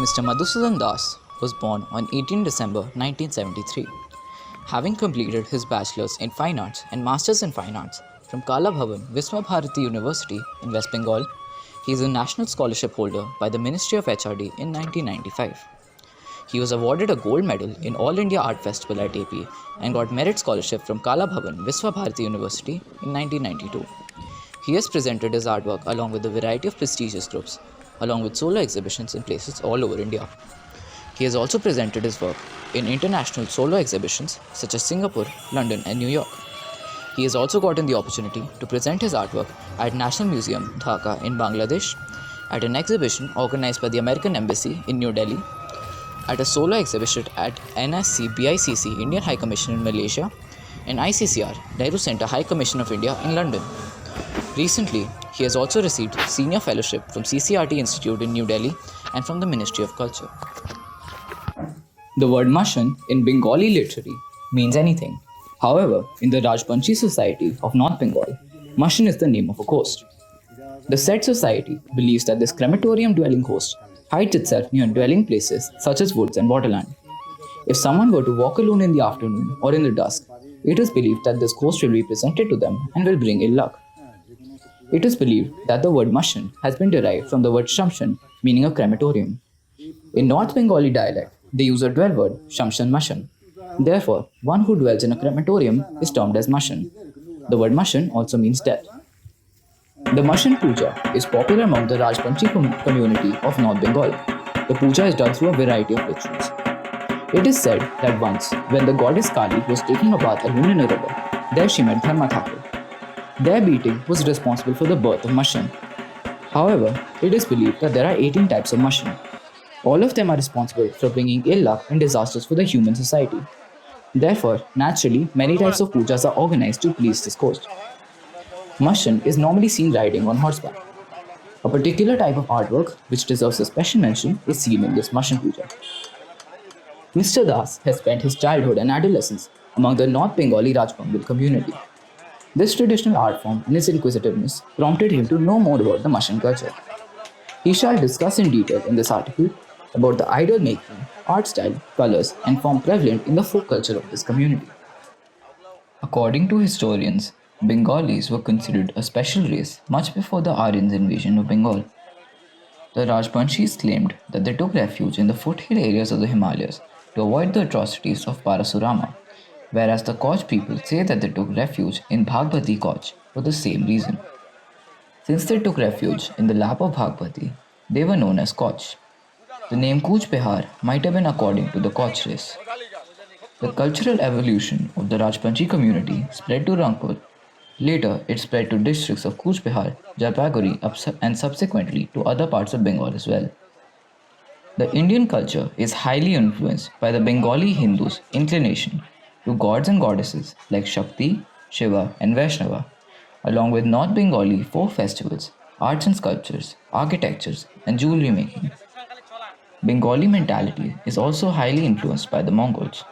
Mr. Madhusudan Das was born on 18 December 1973. Having completed his bachelor's in fine arts and master's in fine arts from Kala Bhavan Visva Bharati University in West Bengal, he is a national scholarship holder by the Ministry of HRD in 1995. He was awarded a gold medal in All India Art Festival at AP and got merit scholarship from Kala Bhavan Visva Bharati University in 1992. He has presented his artwork along with a variety of prestigious groups, along with solo exhibitions in places all over India. He has also presented his work in international solo exhibitions such as Singapore, London and New York. He has also gotten the opportunity to present his artwork at National Museum, Dhaka in Bangladesh, at an exhibition organized by the American Embassy in New Delhi, at a solo exhibition at NSC BICC Indian High Commission in Malaysia, and ICCR Nehru Centre High Commission of India in London. Recently, he has also received Senior Fellowship from CCRT Institute in New Delhi and from the Ministry of Culture. The word Mushan in Bengali literally means anything. However, in the Rajbanshi society of North Bengal, Mushan is the name of a ghost. The said society believes that this crematorium-dwelling ghost hides itself near dwelling places such as woods and waterland. If someone were to walk alone in the afternoon or in the dusk, it is believed that this ghost will be presented to them and will bring ill luck. It is believed that the word Mushan has been derived from the word Shamshan, meaning a crematorium. In North Bengali dialect, they use a dwell word Shamshan Mushan. Therefore, one who dwells in a crematorium is termed as Mushan. The word Mushan also means death. The Mushan Puja is popular among the Rajbanshi community of North Bengal. The puja is done through a variety of rituals. It is said that once, when the goddess Kali was taking a bath alone in a river, there she met Dharma Thakur. Their beating was responsible for the birth of Mushan. However, it is believed that there are 18 types of Mushan. All of them are responsible for bringing ill luck and disasters for the human society. Therefore, naturally, many types of pujas are organized to please this ghost. Mushan is normally seen riding on horseback. A particular type of artwork which deserves a special mention is seen in this Mushan puja. Mr. Das has spent his childhood and adolescence among the North Bengali Rajbangal community. This traditional art form and its inquisitiveness prompted him to know more about the Mushan culture. He shall discuss in detail in this article about the idol making, art style, colors, and form prevalent in the folk culture of this community. According to historians, Bengalis were considered a special race much before the Aryans' invasion of Bengal. The Rajbanshis claimed that they took refuge in the foothill areas of the Himalayas to avoid the atrocities of Parasurama, whereas the Koch people say that they took refuge in Bhagbati Koch for the same reason. Since they took refuge in the lap of Bhagbati, they were known as Koch. The name Kuch Behar might have been according to the Koch race. The cultural evolution of the Rajbanshi community spread to Rangpur. Later, it spread to districts of Kuch Behar, Jalpaiguri, and subsequently to other parts of Bengal as well. The Indian culture is highly influenced by the Bengali Hindus' inclination to gods and goddesses like Shakti, Shiva, and Vaishnava, along with North Bengali folk festivals, arts and sculptures, architectures, and jewelry making. Bengali mentality is also highly influenced by the Mongols.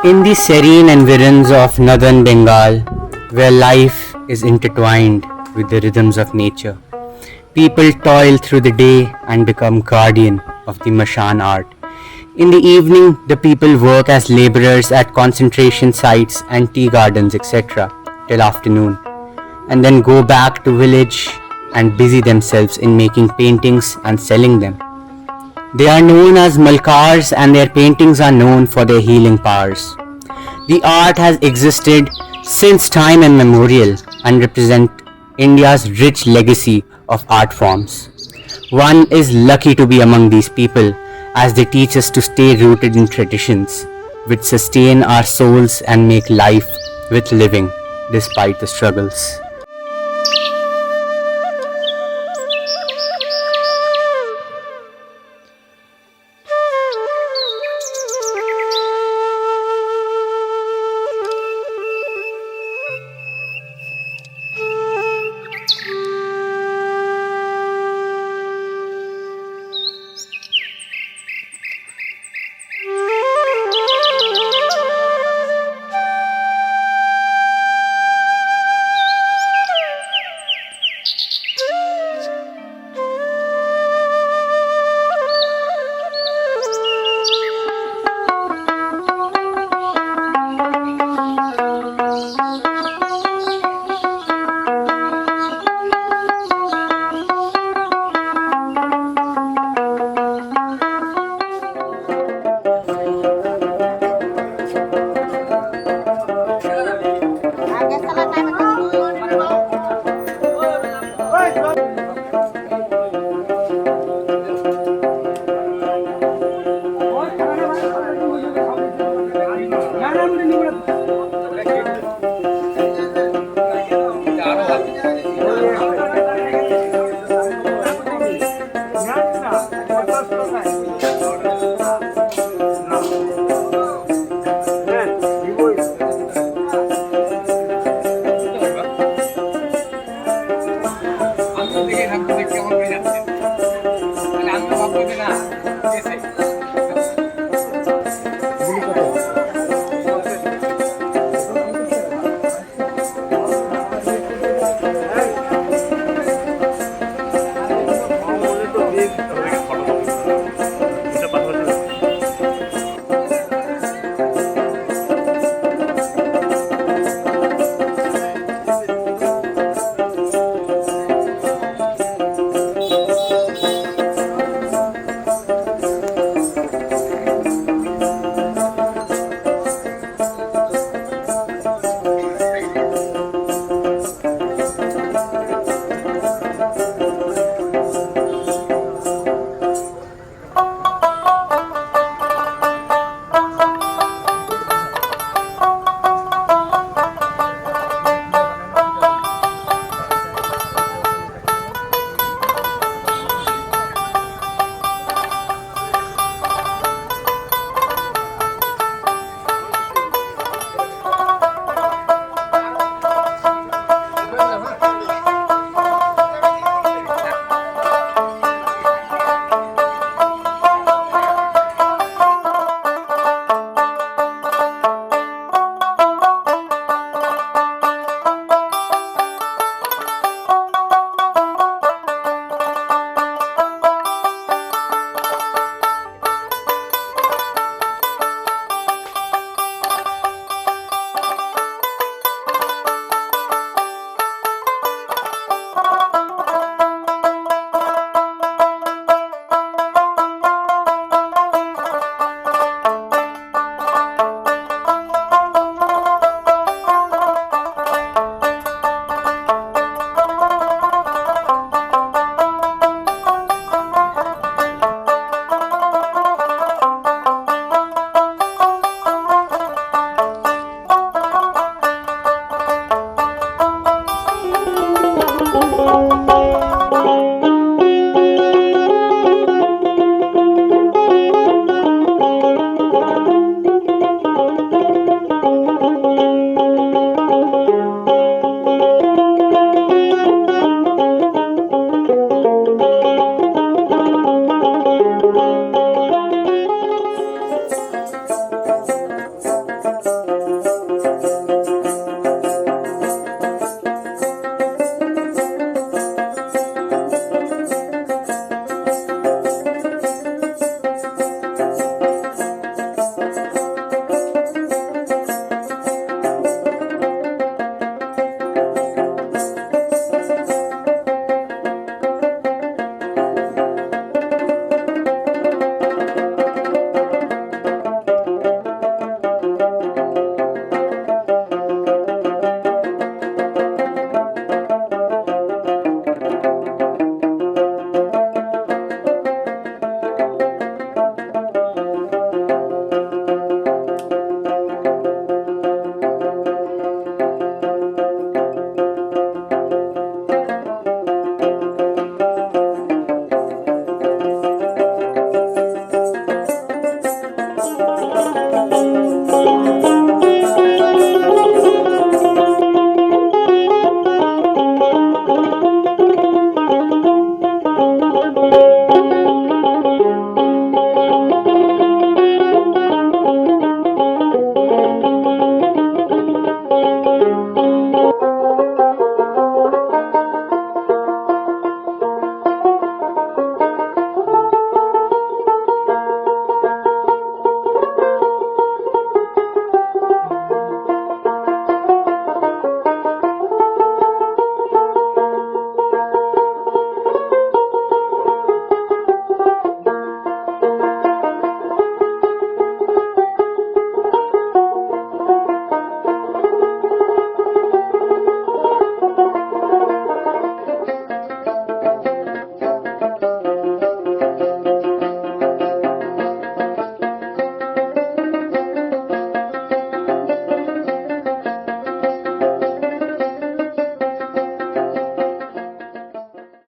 In the serene environs of northern Bengal, where life is intertwined with the rhythms of nature, people toil through the day and become guardian of the Mashan art. In the evening, the people work as laborers at concentration sites and tea gardens, etc., till afternoon, and then go back to village and busy themselves in making paintings and selling them. They are known as Malkars and their paintings are known for their healing powers. The art has existed since time immemorial and represent India's rich legacy of art forms. One is lucky to be among these people as they teach us to stay rooted in traditions which sustain our souls and make life worth living despite the struggles.